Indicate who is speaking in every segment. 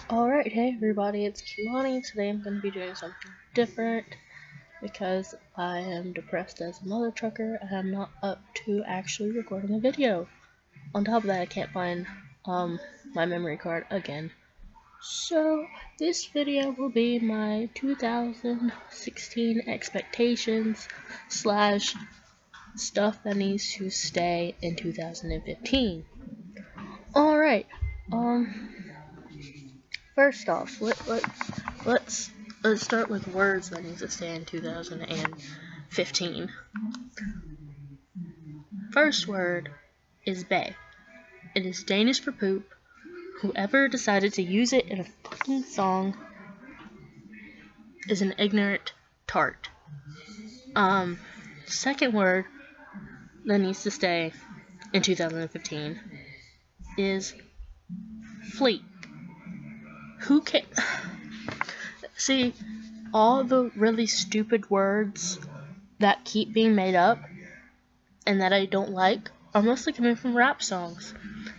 Speaker 1: Alright, hey everybody, it's Kimani. Today I'm going to be doing something different because I am depressed as a mother trucker and I'm not up to actually recording a video. On top of that, I can't find my memory card again. So, this video will be my 2016 expectations slash stuff that needs to stay in 2015. Alright, first off, let's start with words that need to stay in 2015. First word is bae. It is Danish for poop. Whoever decided to use it in a fucking song is an ignorant tart. Second word that needs to stay in 2015 is fleek. Who can see all the really stupid words that keep being made up and that I don't like are mostly coming from rap songs.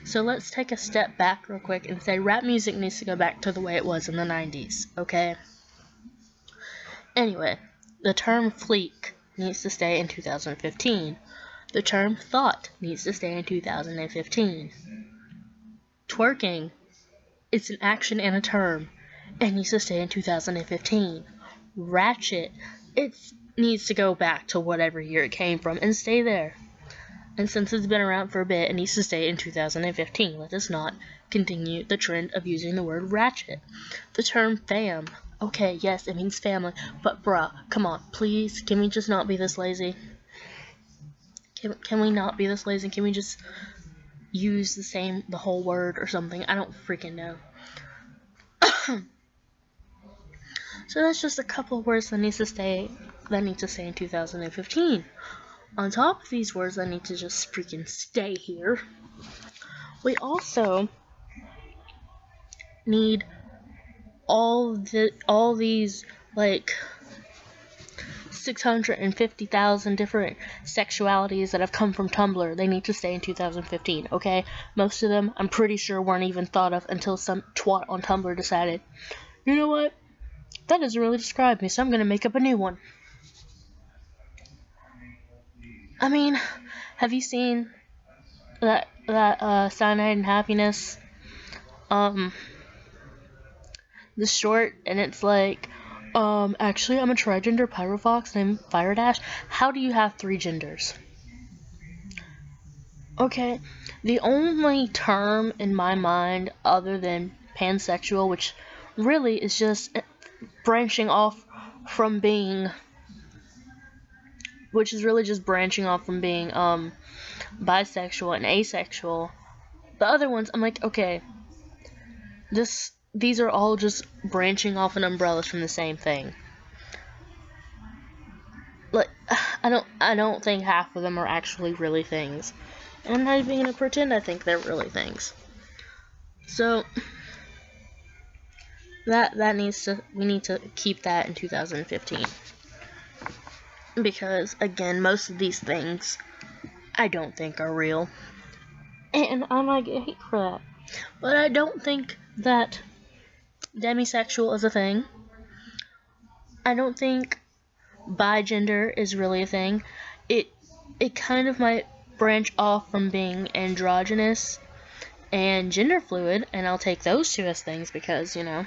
Speaker 1: So let's take a step back real quick and say rap music needs to go back to the way it was in the 90s, okay? Anyway, the term fleek needs to stay in 2015. The term thought needs to stay in 2015. Twerking is an action and a term. It needs to stay in 2015. Ratchet, it needs to go back to whatever year it came from and stay there. And since it's been around for a bit, it needs to stay in 2015. Let us not continue the trend of using the word ratchet. The term fam. Okay, yes, it means family. But bruh, come on, please, can we just not be this lazy? Can we not be this lazy? Can we just use the whole word or something? I don't freaking know. So that's just a couple of words that need to stay in 2015. On top of these words that need to just freaking stay here, we also need all these like 650,000 different sexualities that have come from Tumblr. They need to stay in 2015, okay? Most of them, I'm pretty sure, weren't even thought of until some twat on Tumblr decided, you know what? That doesn't really describe me, so I'm gonna make up a new one. I mean, have you seen that Cyanide and Happiness, the short, and it's like, actually, I'm a trigender pyrofox named Fire Dash. How do you have 3 genders? Okay, the only term in my mind other than pansexual, which really is just branching off from being bisexual and asexual. The other ones, I'm like, okay, these are all just branching off and umbrellas from the same thing. Like, I don't think half of them are actually really things. And I'm not even gonna pretend I think they're really things. So we need to keep that in 2015. Because definitely most of these things I don't think are real. And I might get hate for that. But I don't think that demisexual is a thing. I don't think bigender is really a thing. It kind of might branch off from being androgynous and gender fluid, and I'll take those two as things because, you know,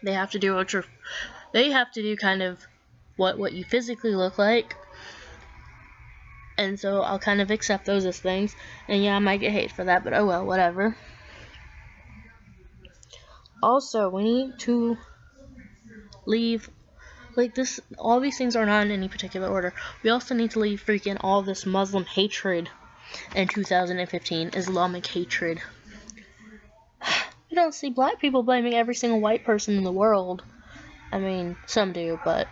Speaker 1: they have to do kind of what you physically look like. And so I'll kind of accept those as things. And yeah, I might get hate for that, but oh well, whatever. Also, we need to leave, like, this, all these things are not in any particular order. We also need to leave freaking all this Muslim hatred in 2015, Islamic hatred. You don't see black people blaming every single white person in the world. I mean, some do, but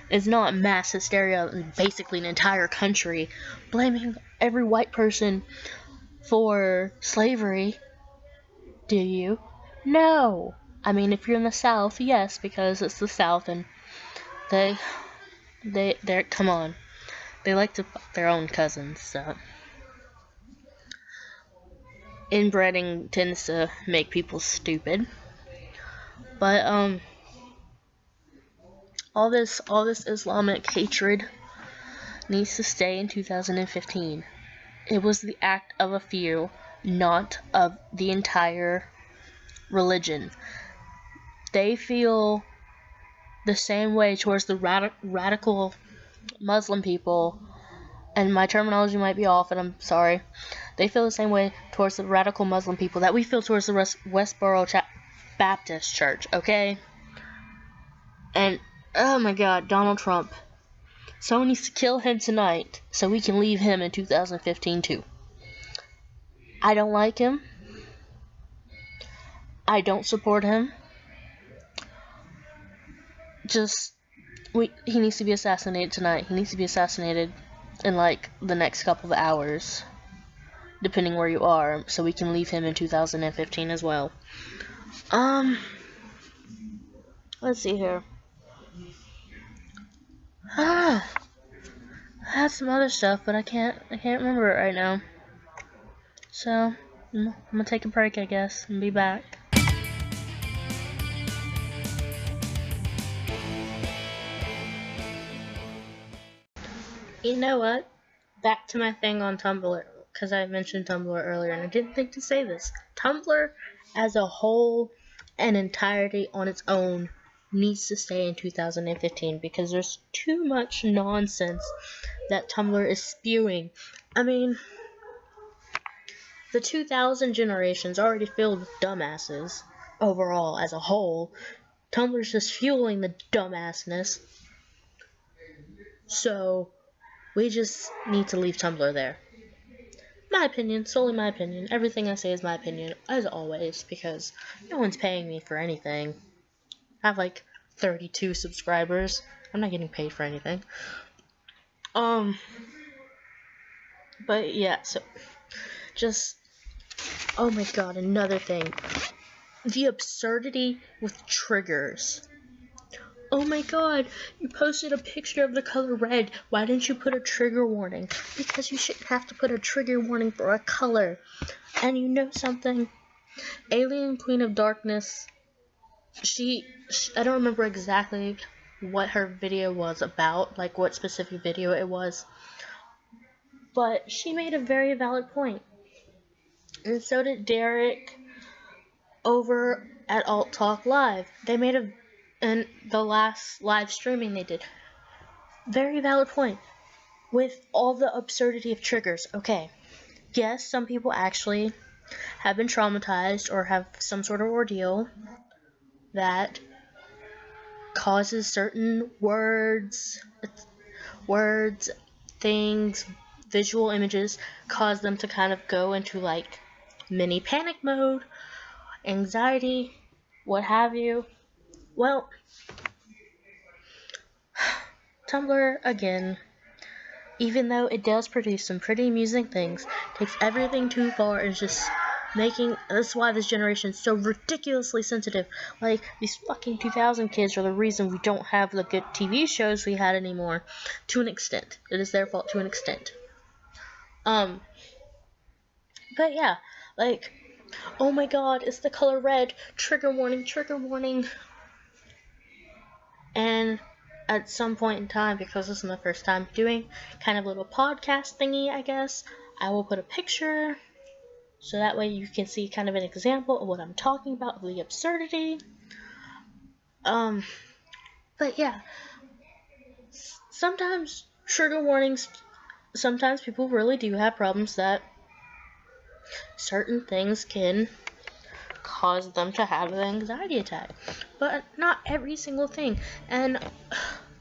Speaker 1: it's not mass hysteria in basically an entire country blaming every white person for slavery. Do you? No. I mean, if you're in the South, yes, because it's the South and they're come on. They like to fuck their own cousins, so. inbreeding tends to make people stupid. But all this Islamic hatred needs to stay in 2015. It was the act of a few, not of the entire religion. They feel the same way towards the radical Muslim people, and my terminology might be off, and I'm sorry. They feel the same way towards the radical Muslim people that we feel towards the Westboro Baptist Church, okay? And, oh my god, Donald Trump. Someone needs to kill him tonight so we can leave him in 2015 too. I don't like him. I don't support him. He needs to be assassinated tonight. He needs to be assassinated in like the next couple of hours, depending where you are, so we can leave him in 2015 as well. Let's see here. I had some other stuff, but I can't remember it right now. So I'm gonna take a break, I guess, and be back. You know what? Back to my thing on Tumblr, because I mentioned Tumblr earlier, and I didn't think to say this. Tumblr, as a whole, and entirety on its own, needs to stay in 2015 because there's too much nonsense that Tumblr is spewing. I mean, the 2000 generation's already filled with dumbasses overall as a whole. Tumblr's just fueling the dumbassness. So we just need to leave Tumblr there. My opinion, solely my opinion. Everything I say is my opinion, as always, because no one's paying me for anything. I have like 32 subscribers. I'm not getting paid for anything. But yeah, so just, oh my god, another thing. The absurdity with triggers. Oh my god, you posted a picture of the color red. Why didn't you put a trigger warning? Because you shouldn't have to put a trigger warning for a color. And you know something? Alien Queen of Darkness, I don't remember exactly what her video was about, like what specific video it was, but she made a very valid point. And so did Derek over at Alt Talk Live. They made in the last live streaming they did. Very valid point. With all the absurdity of triggers. Okay. Yes, some people actually have been traumatized or have some sort of ordeal that causes certain words, things, visual images, cause them to kind of go into like mini panic mode, anxiety, what have you. Well, Tumblr, again, even though it does produce some pretty amusing things, takes everything too far and just that's why this generation is so ridiculously sensitive. Like, these fucking 2000 kids are the reason we don't have the good TV shows we had anymore, to an extent. It is their fault to an extent. But yeah, like, oh my god, it's the color red, trigger warning, trigger warning. And at some point in time, because this is my first time doing kind of a little podcast thingy, I guess, I will put a picture so that way you can see kind of an example of what I'm talking about, of the absurdity. But yeah, sometimes trigger warnings, sometimes people really do have problems that certain things can cause them to have an anxiety attack, but not every single thing. And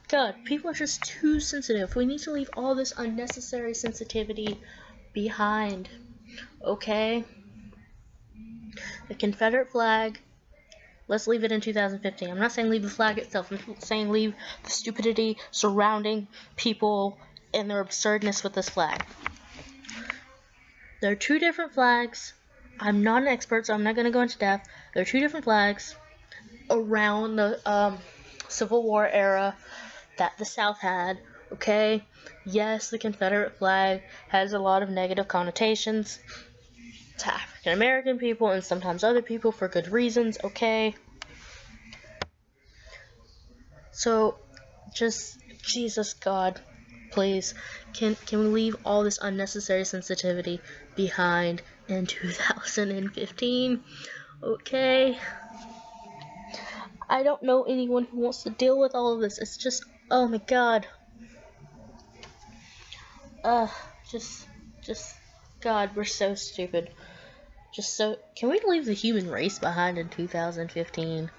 Speaker 1: god, people are just too sensitive. We need to leave all this unnecessary sensitivity behind, okay? The Confederate flag, let's leave it in 2015. I'm not saying leave the flag itself, I'm saying leave the stupidity surrounding people and their absurdness with this flag. There are two different flags. I'm not an expert, so I'm not going to go into depth. There are two different flags around the Civil War era that the South had, okay? Yes, the Confederate flag has a lot of negative connotations. to African American people and sometimes other people for good reasons, okay? So, just, Jesus God, please, can we leave all this unnecessary sensitivity behind in 2015? Okay? I don't know anyone who wants to deal with all of this. It's just, oh my God. Just, God, we're so stupid. Can we leave the human race behind in 2015?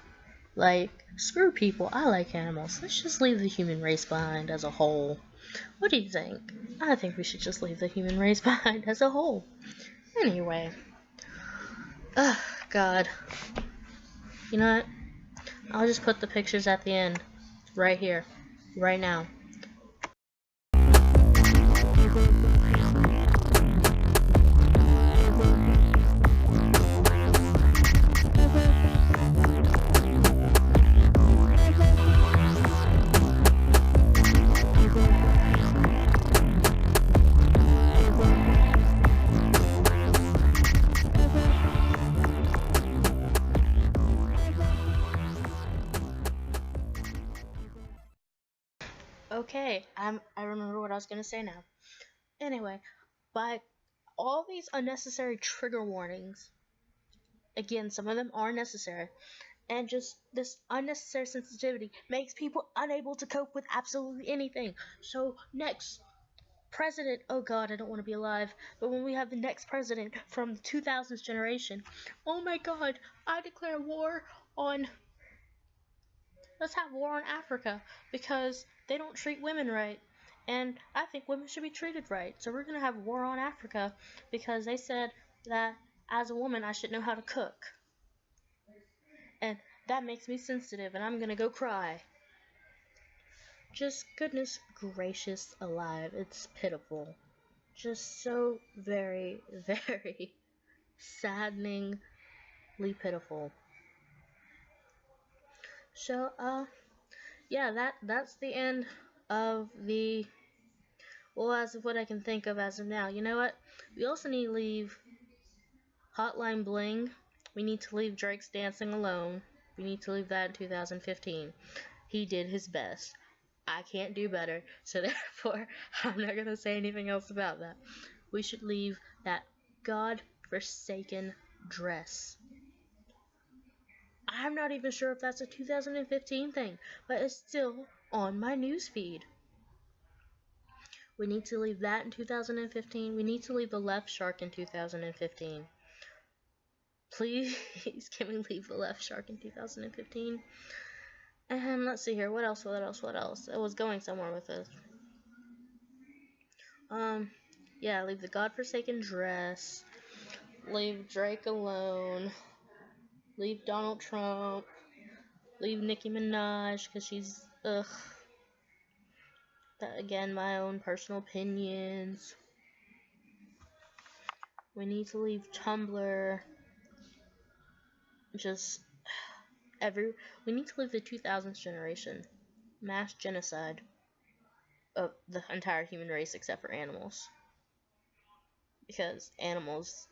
Speaker 1: Like, screw people, I like animals. Let's just leave the human race behind as a whole. What do you think? I think we should just leave the human race behind as a whole. Anyway. God. You know what? I'll just put the pictures at the end. Right here. Right now. Okay, I remember what I was gonna say now. Anyway, by all these unnecessary trigger warnings, again, some of them are necessary, and just this unnecessary sensitivity makes people unable to cope with absolutely anything. So next president, oh God, I don't want to be alive, but when we have the next president from the 2000s generation, oh my God, I declare war on, let's have war on Africa, because they don't treat women right. And I think women should be treated right. So we're going to have war on Africa because they said that as a woman I should know how to cook. And that makes me sensitive and I'm going to go cry. Just goodness gracious alive. It's pitiful. Just so very, very saddeningly pitiful. So, yeah, that's the end of the, well, as of what I can think of as of now. You know what? We also need to leave Hotline Bling. We need to leave Drake's Dancing Alone. We need to leave that in 2015. He did his best. I can't do better, so therefore I'm not going to say anything else about that. We should leave that God-forsaken dress. I'm not even sure if that's a 2015 thing, but it's still on my newsfeed. We need to leave that in 2015. We need to leave the left shark in 2015. Please, can we leave the left shark in 2015? And let's see here. What else? It was going somewhere with this. Yeah, leave the godforsaken dress. Leave Drake alone. Leave Donald Trump. Leave Nicki Minaj, because she's, ugh. That, again, my own personal opinions. We need to leave Tumblr. Just, we need to leave the 2000s generation. Mass genocide of the entire human race except for animals. Because animals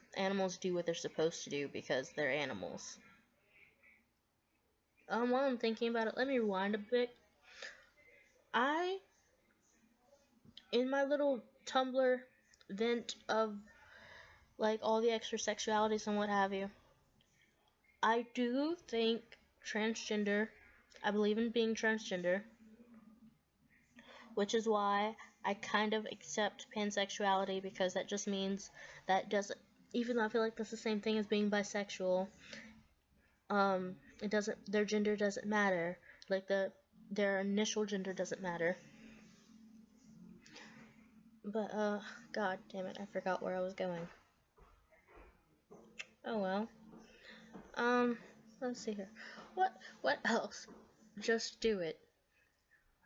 Speaker 1: do what they're supposed to do because they're animals. While I'm thinking about it, let me rewind a bit. In my little Tumblr vent of, like, all the extra sexualities and what have you, I do think I believe in being transgender, which is why I kind of accept pansexuality, because that just means that doesn't, even though I feel like that's the same thing as being bisexual, their gender doesn't matter, like their initial gender doesn't matter. But God damn it, I forgot where I was going. Oh well. Let's see here. What else? Just do it.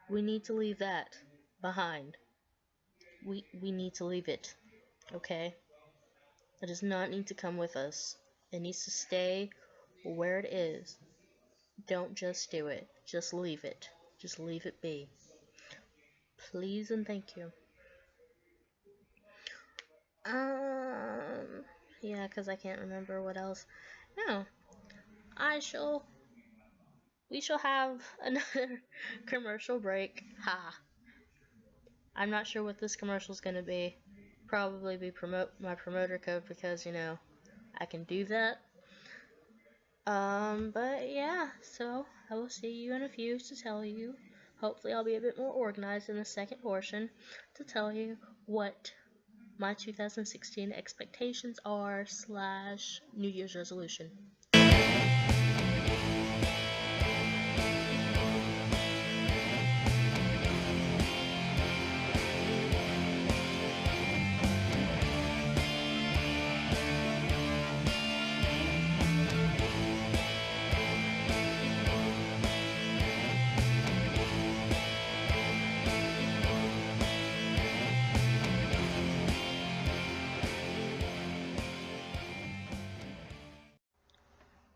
Speaker 1: We need to leave that behind. We need to leave it. Okay? It does not need to come with us. It needs to stay where it is. Don't just do it. Just leave it. Just leave it be. Please and thank you. Yeah, because I can't remember what else. No, we shall have another commercial break. Ha. I'm not sure what this commercial is going to be. Probably be my promoter code because, I can do that. But yeah, so I will see you in a few to tell you. Hopefully I'll be a bit more organized in the second portion to tell you what my 2016 expectations are / New Year's resolution.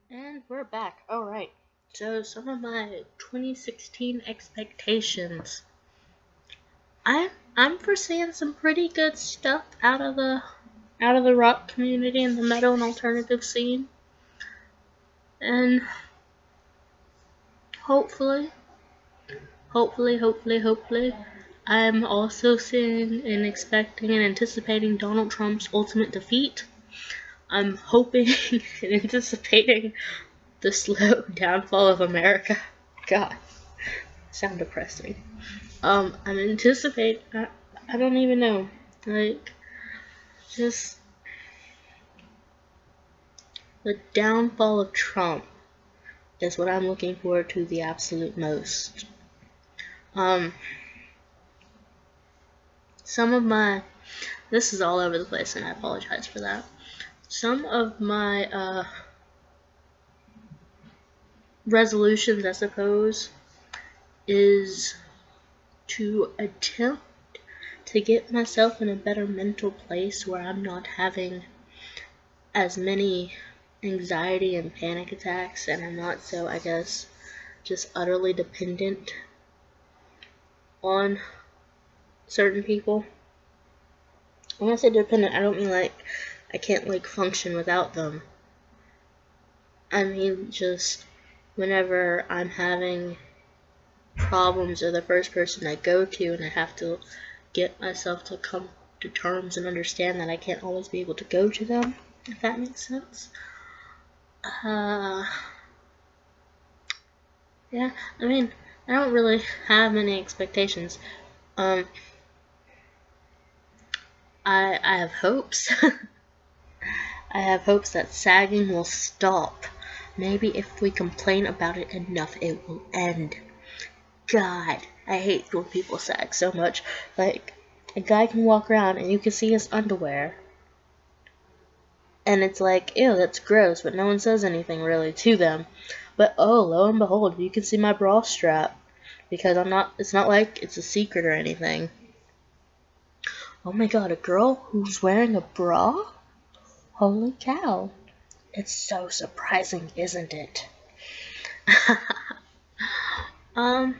Speaker 1: And we're back. Alright. So some of my 2016 expectations. I'm foreseeing some pretty good stuff out of the rock community and the metal and alternative scene. And hopefully, I'm also seeing and expecting and anticipating Donald Trump's ultimate defeat. I'm hoping and anticipating the slow downfall of America. God, sound depressing. I'm anticipating, I don't even know, just the downfall of Trump is what I'm looking forward to the absolute most. This is all over the place and I apologize for that. Some of my, resolutions, I suppose, is to attempt to get myself in a better mental place where I'm not having as many anxiety and panic attacks and I'm not so, I guess, just utterly dependent on certain people. When I say dependent, I don't mean like I can't function without them. I mean just whenever I'm having problems, they're the first person I go to and I have to get myself to come to terms and understand that I can't always be able to go to them, if that makes sense. Yeah, I mean, I don't really have many expectations. I have hopes. I have hopes that sagging will stop. Maybe if we complain about it enough, it will end. God, I hate when people sag so much. Like, a guy can walk around and you can see his underwear. And it's like, ew, that's gross, but no one says anything really to them. But oh, lo and behold, you can see my bra strap. Because it's not like it's a secret or anything. Oh my god, a girl who's wearing a bra? Holy cow. It's so surprising, isn't it? I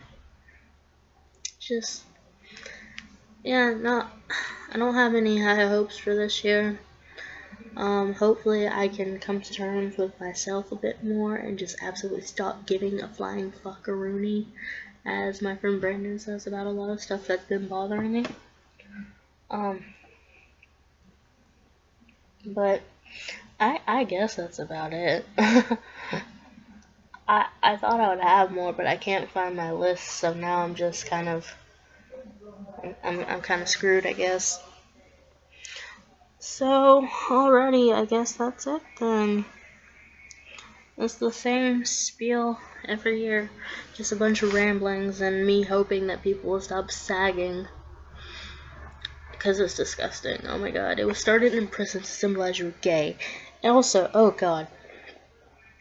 Speaker 1: don't have any high hopes for this year. Hopefully I can come to terms with myself a bit more and just absolutely stop giving a flying fuckaroony, as my friend Brandon says about a lot of stuff that's been bothering me. But I guess that's about it. I thought I would have more, but I can't find my list, so now I'm just kind of I'm kind of screwed, I guess. So, alrighty, I guess that's it then. It's the same spiel every year, just a bunch of ramblings and me hoping that people will stop sagging. Because it's disgusting. Oh my god, it was started in prison to symbolize you were gay. And also, oh god,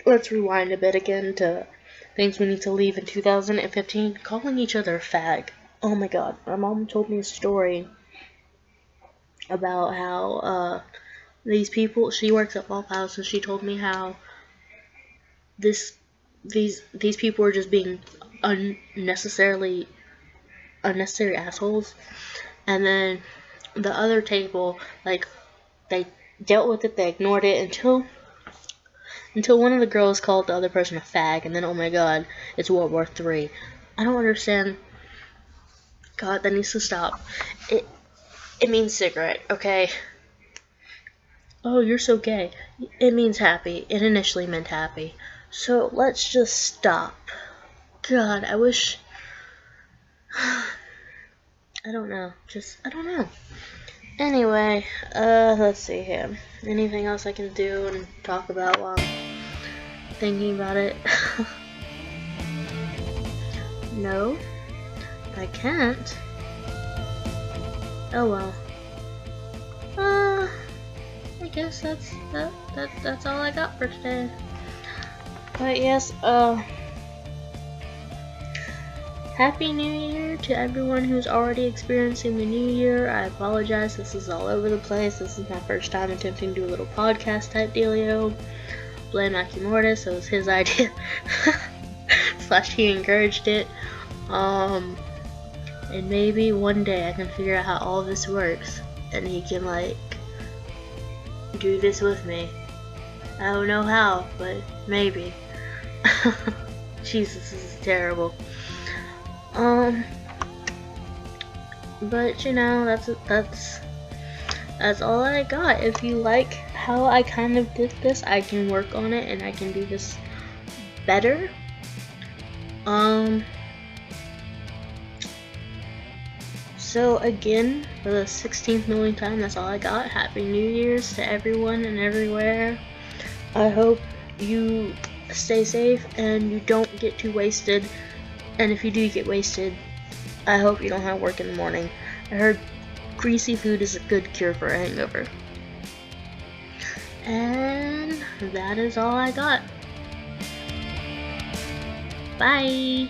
Speaker 1: let's rewind a bit again to things we need to leave in 2015. Calling each other a fag. Oh my god, my mom told me a story about how these people, she works at Waffle House, and she told me how these people were just being unnecessary assholes, and then the other table, like, they dealt with it, they ignored it until one of the girls called the other person a fag, and then, oh my god, it's World War III. I don't understand. God, that needs to stop. It means cigarette, okay? Oh, you're so gay. It means happy. It initially meant happy. So let's just stop. God, I wish. I don't know. I don't know. Anyway, let's see here. Anything else I can do and talk about while I'm thinking about it? No, I can't. Oh well. I guess that's all I got for today. But yes, Happy New Year to everyone who's already experiencing the new year. I apologize, this is all over the place. This is my first time attempting to do a little podcast type dealio. Blame Mortis, it was his idea. / he encouraged it. And maybe one day I can figure out how all this works. And he can, like, do this with me. I don't know how, but maybe. Jesus, this is terrible. But you know, that's all I got. If you like how I kind of did this, I can work on it and I can do this better. So again, for the 16th million time, that's all I got. Happy New Year's to everyone and everywhere. I hope you stay safe and you don't get too wasted. And if you do get wasted, I hope you don't have work in the morning. I heard greasy food is a good cure for a hangover. And that is all I got. Bye!